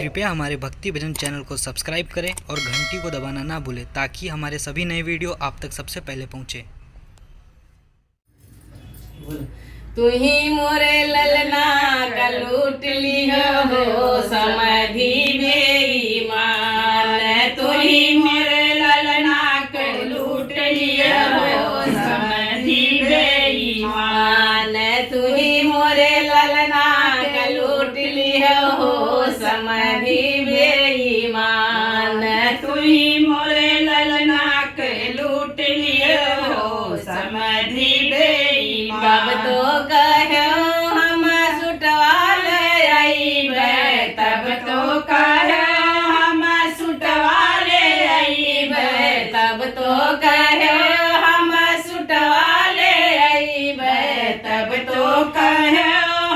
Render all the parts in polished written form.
कृपया हमारे भक्ति भजन चैनल को सब्सक्राइब करें और घंटी को दबाना ना भूलें ताकि हमारे सभी नए वीडियो आप तक सबसे पहले पहुंचे। तू ही मोरे ललना का लूट लियो हो समाधि बेईमान। तू ही मोरे ललना का लूट लियो हो समाधि बेईमान। तू ही मोरे ललना का लूट लियो हो समाधि बेईमान। तू ही मोरे ललना का लूट लियो हो समाधि बेईमान। तब तो कहो हम सुटवा ले आइबे, तब तो कहो हम सुटवा ले आइबे, तब तो कहो हम सुटवा ले आइबे, तब तो कहो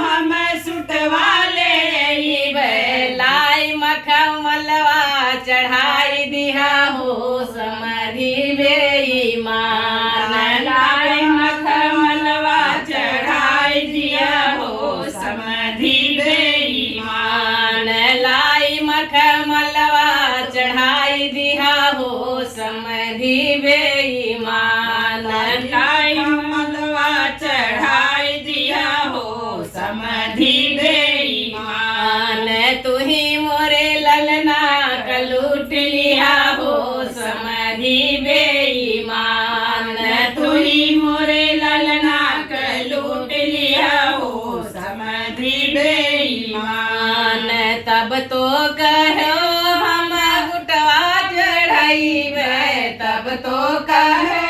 हम सुटवा ले आइबे। लाई मखमलवा चढ़ाई दिया हो समाधि बेईमान। लाई मखमलवा चढ़ाई दिया हो समाधि बेईमान। लाई मखमलवा चढ़ाई दिया हो समाधि बेईमान। लाई मखमलवा चढ़ाई दिया हो समाधि बेईमान। तू ही मोरे ललना का लूट लिया हो समाधि बेईमान। तू ही मोरे ललना का लूट लिया हो समाधि बेईमान। तब तो कहो हम गुटवा चढ़ाइबे, तब तो कहो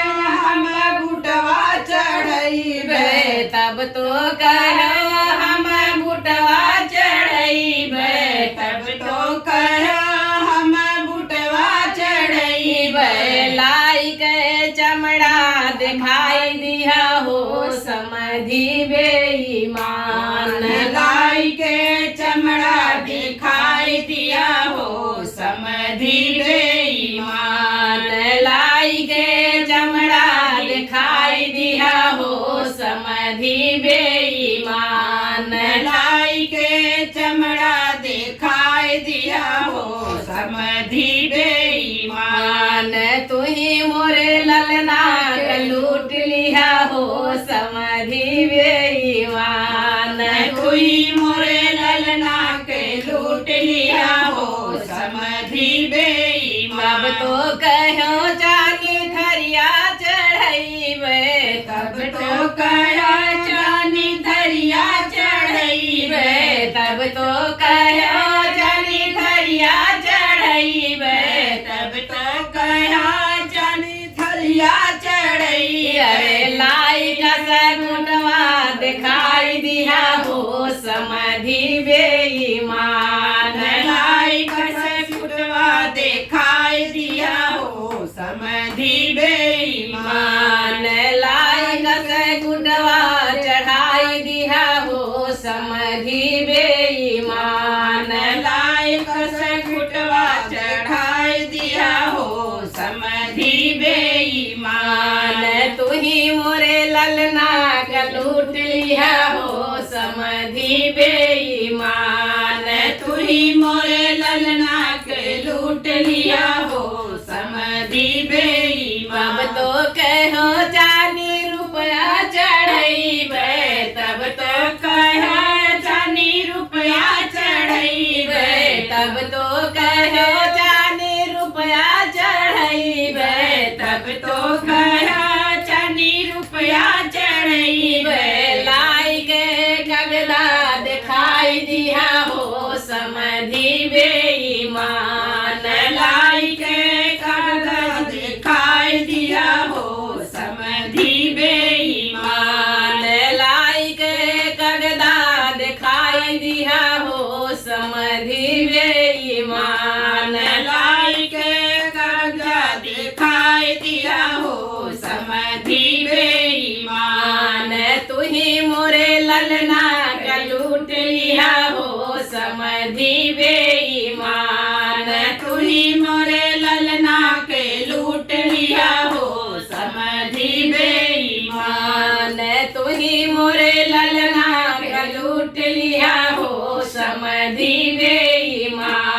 हम गुटवा चढ़ाइबे, तब तो कहो हम गुटवा चढ़ाइबे, तब तो कहो हम गुटवा चढ़ाइबे। लाई के चमड़ा दिखाई दिया हो समाधि बेईमान। लाई के चमड़ा दिखाई दिया हो समाधि बेईमान। लाई के चमड़ा दिखाई दिया हो समाधि बेईमान। लाई के चमड़ा दिखाई दिया हो समाधि बेईमान। तू ही मोरे ललना का लूट लिया हो समाधि बेईमान। तू ही मोरे ललना के लूट लिया हो समाधि बेईमान। तब तो कहो चानी थरिया चढ़ाइबे, तब तो कहो चानी थरिया चढ़ाइबे, तब तो कहो चानी थरिया चढ़ाइबे, तब तो कहो चानी थरिया चढ़ाइबे। अरे लाई का सगुनवा दिखाई दिया हो समाधि बेईमान। लाई का सगुनवा दिखाई दिया हो समाधि बेईमान। लाई का सगुनवा चढ़ाई दिया हो समाधि बेईमान। लाई का सगुनवा चढ़ाई दिया हो समाधि बेईमान। तू ही मोरे ललना का लूट लिया हो समाधि बेईमान। तू ही मोरे ललना के लूट लिया हो समाधि बेईमान। तब तो कहो चानी रुपया चढ़ाइबे, तब तो कहो चानी रुपया चढ़ाइबे, तब तो कहो चानी रुपया चढ़ाइबे, तब तो कहो चानी रुपया चढ़ाइबे। लाई के कागदा दिखाई दिया हो समाधि बेईमान। लाई के कागदा दिखाई दिया हो समाधि बेईमान। लाई के कागदा दिखाई दिया हो समाधि बेईमान। लाई के कागदा दिखाई दिया हो समाधि बेईमान। तू ही मोरे ललना का लूट लिया हो समाधि बेईमान। तू ही मोरे ललना के लूट लिया हो समाधि बेईमान। तू ही मोरे ललना का लूट लिया हो समाधि बेईमान।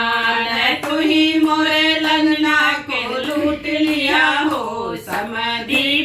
समधि